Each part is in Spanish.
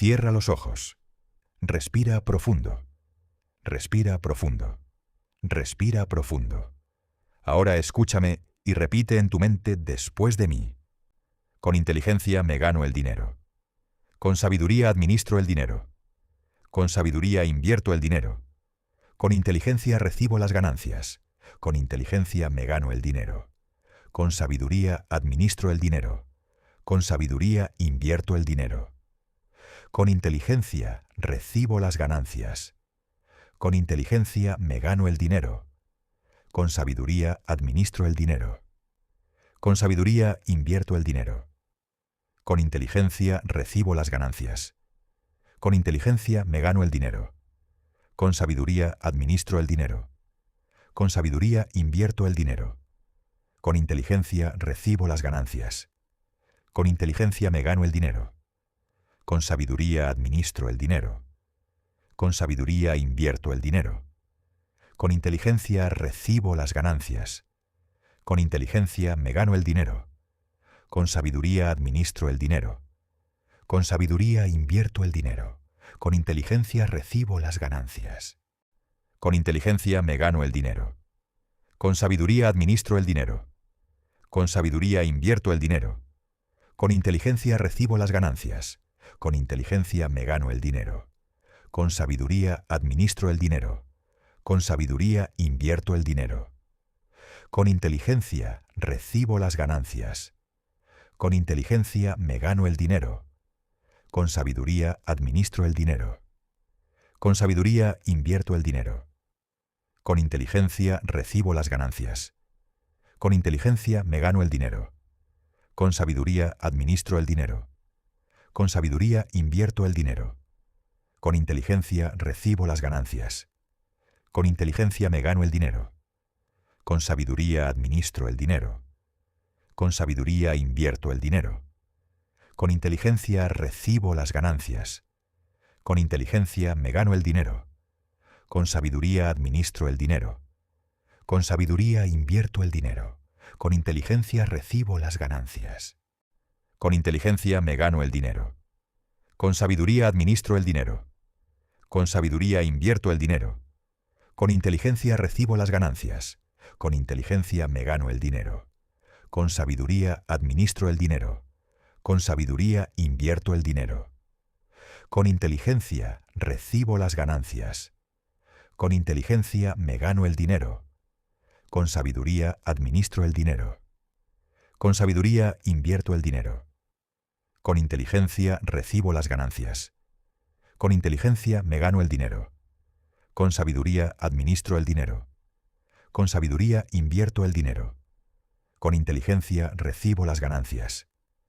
Cierra los ojos. Respira profundo. Respira profundo. Respira profundo. Ahora escúchame y repite en tu mente después de mí. Con inteligencia me gano el dinero. Con sabiduría administro el dinero. Con sabiduría invierto el dinero. Con inteligencia recibo las ganancias. Con inteligencia me gano el dinero. Con sabiduría administro el dinero. Con sabiduría invierto el dinero. Con inteligencia recibo las ganancias. Con inteligencia me gano el dinero. Con sabiduría administro el dinero. Con sabiduría invierto el dinero. Con inteligencia recibo las ganancias. Con inteligencia me gano el dinero. Con sabiduría administro el dinero. Con sabiduría invierto el dinero. Con inteligencia recibo las ganancias. Con inteligencia me gano el dinero. Con sabiduría administro el dinero. Con sabiduría invierto el dinero. Con inteligencia recibo las ganancias. Con inteligencia me gano el dinero. Con sabiduría administro el dinero. Con sabiduría invierto el dinero. Con inteligencia recibo las ganancias. Con inteligencia me gano el dinero. Con sabiduría administro el dinero. Con sabiduría invierto el dinero. Con inteligencia recibo las ganancias. Con inteligencia me gano el dinero. Con sabiduría administro el dinero. Con sabiduría invierto el dinero. Con inteligencia recibo las ganancias. Con inteligencia me gano el dinero. Con sabiduría administro el dinero. Con sabiduría invierto el dinero. Con inteligencia recibo las ganancias. Con inteligencia me gano el dinero. Con sabiduría administro el dinero. Con sabiduría invierto el dinero. Con inteligencia recibo las ganancias. Con inteligencia me gano el dinero. Con sabiduría administro el dinero. Con sabiduría invierto el dinero. Con inteligencia recibo las ganancias. Con inteligencia me gano el dinero. Con sabiduría administro el dinero. Con sabiduría invierto el dinero. Con inteligencia recibo las ganancias. Con inteligencia me gano el dinero. Con sabiduría administro el dinero. Con sabiduría invierto el dinero. Con inteligencia recibo las ganancias. Con inteligencia me gano el dinero. Con sabiduría administro el dinero. Con sabiduría invierto el dinero. Con inteligencia recibo las ganancias. Con inteligencia me gano el dinero. Con sabiduría administro el dinero. Con sabiduría invierto el dinero. Con inteligencia recibo las ganancias. Con inteligencia me gano el dinero. Con sabiduría administro el dinero. Con sabiduría invierto el dinero. Con inteligencia recibo las ganancias.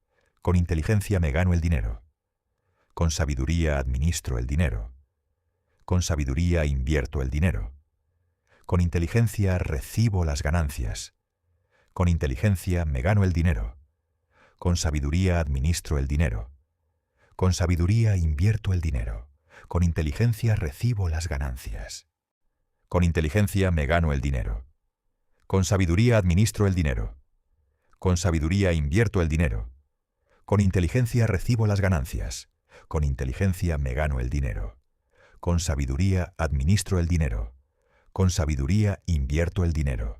Con inteligencia me gano el dinero. Con sabiduría administro el dinero. Con sabiduría invierto el dinero. Con inteligencia recibo las ganancias. Con inteligencia me gano el dinero. Con sabiduría administro el dinero. Con sabiduría invierto el dinero. Con inteligencia recibo las ganancias. Con inteligencia me gano el dinero. Con sabiduría administro el dinero. Con sabiduría invierto el dinero. Con inteligencia recibo las ganancias. Con inteligencia me gano el dinero. Con sabiduría administro el dinero. Con sabiduría invierto el dinero.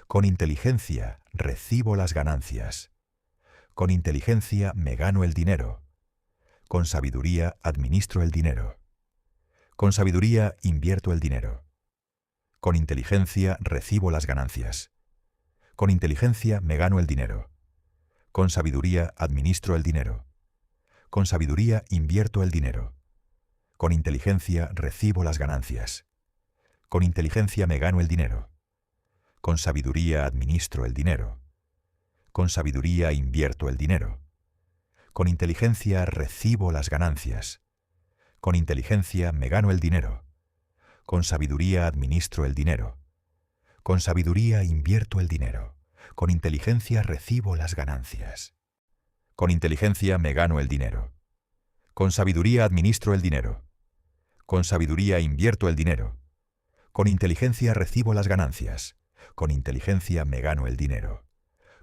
Con inteligencia recibo las ganancias. Con inteligencia me gano el dinero. Con sabiduría administro el dinero. Con sabiduría invierto el dinero. Con inteligencia recibo las ganancias. Con inteligencia me gano el dinero. Con sabiduría administro el dinero. Con sabiduría invierto el dinero. Con inteligencia recibo las ganancias. Con inteligencia me gano el dinero. Con sabiduría administro el dinero. Con sabiduría invierto el dinero. Con inteligencia recibo las ganancias. Con inteligencia me gano el dinero. Con sabiduría administro el dinero. Con sabiduría invierto el dinero. Con inteligencia recibo las ganancias. Con inteligencia me gano el dinero. Con sabiduría administro el dinero. Con sabiduría invierto el dinero. Con inteligencia recibo las ganancias. Con inteligencia me gano el dinero.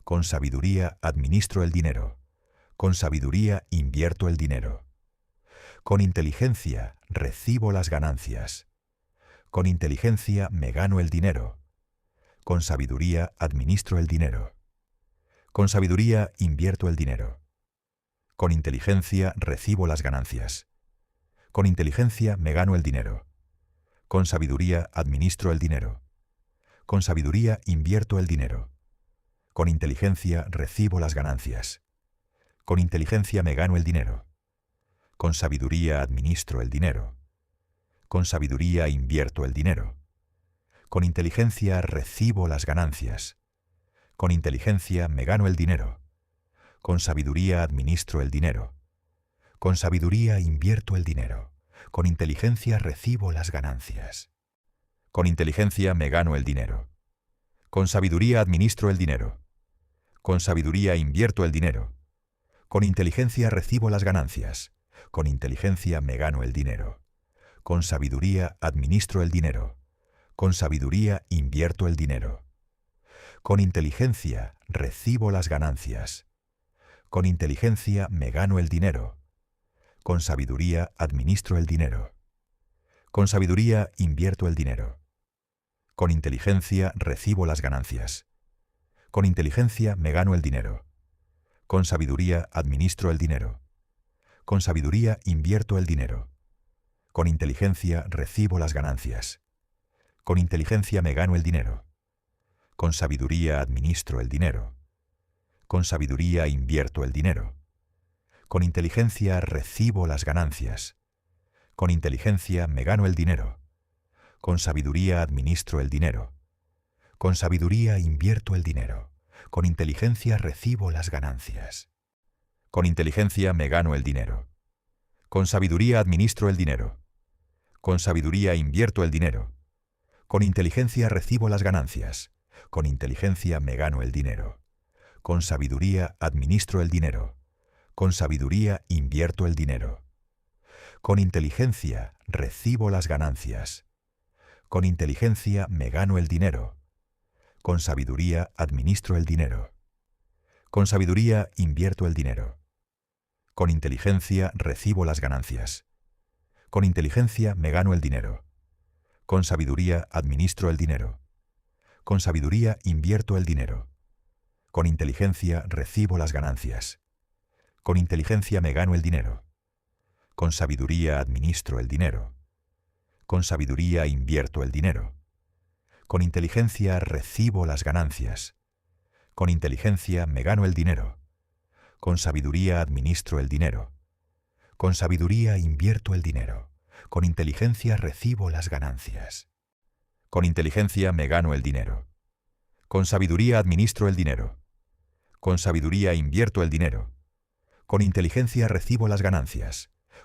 Con sabiduría administro el dinero. Con sabiduría invierto el dinero. Con inteligencia recibo las ganancias. Con inteligencia me gano el dinero. Con sabiduría administro el dinero. Con sabiduría invierto el dinero. Con inteligencia recibo las ganancias. Con inteligencia me gano el dinero. Con sabiduría administro el dinero. Con sabiduría invierto el dinero. Con inteligencia recibo las ganancias. Con inteligencia me gano el dinero. Con sabiduría administro el dinero. Con sabiduría invierto el dinero. Con inteligencia recibo las ganancias. Con inteligencia me gano el dinero. Con sabiduría administro el dinero. Con sabiduría invierto el dinero. Con inteligencia recibo las ganancias. Con inteligencia me gano el dinero. Con sabiduría administro el dinero. Con sabiduría invierto el dinero. Con inteligencia recibo las ganancias. Con inteligencia me gano el dinero. Con sabiduría administro el dinero. Con sabiduría invierto el dinero. Con inteligencia recibo las ganancias. Con inteligencia me gano el dinero. Con sabiduría administro el dinero. Con sabiduría invierto el dinero. Con inteligencia recibo las ganancias. Con inteligencia me gano el dinero. Con sabiduría administro el dinero. Con sabiduría invierto el dinero. Con inteligencia recibo las ganancias. Con inteligencia me gano el dinero. Con sabiduría administro el dinero. Con sabiduría invierto el dinero. Con inteligencia recibo las ganancias. Con inteligencia me gano el dinero. Con sabiduría administro el dinero. Con sabiduría invierto el dinero. Con inteligencia recibo las ganancias. Con inteligencia me gano el dinero. Con sabiduría administro el dinero. Con sabiduría invierto el dinero. Con inteligencia recibo las ganancias. Con inteligencia me gano el dinero. Con sabiduría administro el dinero. Con sabiduría invierto el dinero. Con inteligencia recibo las ganancias. Con inteligencia me gano el dinero. Con sabiduría administro el dinero. Con sabiduría invierto el dinero. Con inteligencia recibo las ganancias. Con inteligencia me gano el dinero. Con sabiduría administro el dinero. Con sabiduría invierto el dinero. Con inteligencia recibo las ganancias. Con inteligencia me gano el dinero. Con sabiduría administro el dinero. Con sabiduría invierto el dinero. Con inteligencia recibo las ganancias. Con inteligencia me gano el dinero. Con sabiduría administro el dinero. Con sabiduría invierto el dinero. Con inteligencia recibo las ganancias. Con inteligencia me gano el dinero. Con sabiduría administro el dinero. Con sabiduría invierto el dinero. Con inteligencia recibo las ganancias. Con inteligencia me gano el dinero. Con sabiduría administro el dinero. Con sabiduría invierto el dinero. Con inteligencia recibo las ganancias.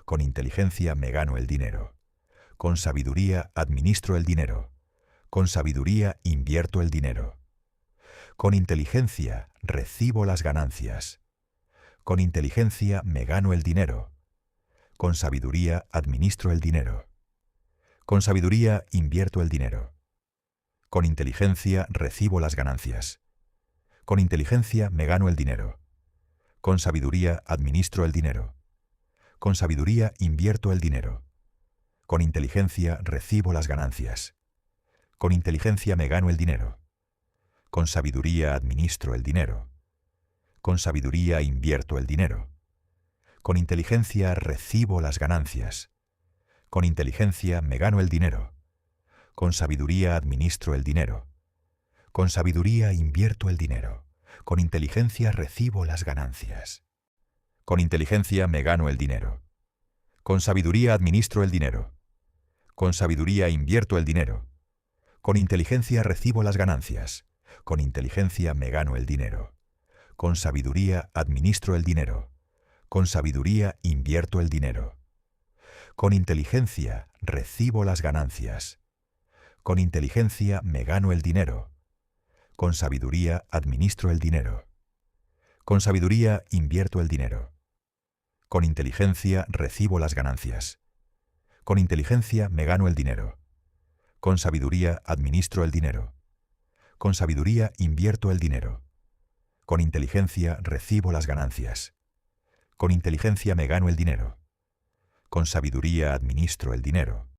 Con inteligencia me gano el dinero. Con sabiduría administro el dinero. Con sabiduría invierto el dinero. Con inteligencia recibo las ganancias. Con inteligencia me gano el dinero. Con sabiduría administro el dinero. Con sabiduría invierto el dinero. Con inteligencia recibo las ganancias. Con inteligencia me gano el dinero. Con sabiduría administro el dinero. Con sabiduría invierto el dinero. Con inteligencia recibo las ganancias. Con inteligencia me gano el dinero. Con sabiduría invierto el dinero. Con inteligencia recibo las ganancias. Con inteligencia me gano el dinero. Con inteligencia me gano el dinero. Con sabiduría administro el dinero. Con sabiduría invierto el dinero. Con inteligencia recibo las ganancias. Con inteligencia me gano el dinero. Con sabiduría administro el dinero. Con sabiduría invierto el dinero. Con inteligencia recibo las ganancias. Con inteligencia me gano el dinero. Con sabiduría administro el dinero. Con sabiduría invierto el dinero. Con inteligencia recibo las ganancias. Con inteligencia me gano el dinero. Con sabiduría administro el dinero. Con sabiduría invierto el dinero. Con inteligencia recibo las ganancias. Con inteligencia me gano el dinero. Con sabiduría administro el dinero. Con sabiduría invierto el dinero. Con inteligencia recibo las ganancias. Con inteligencia me gano el dinero. Con sabiduría administro el dinero. Con sabiduría invierto el dinero. Con inteligencia recibo las ganancias. Con inteligencia me gano el dinero. Con sabiduría administro el dinero.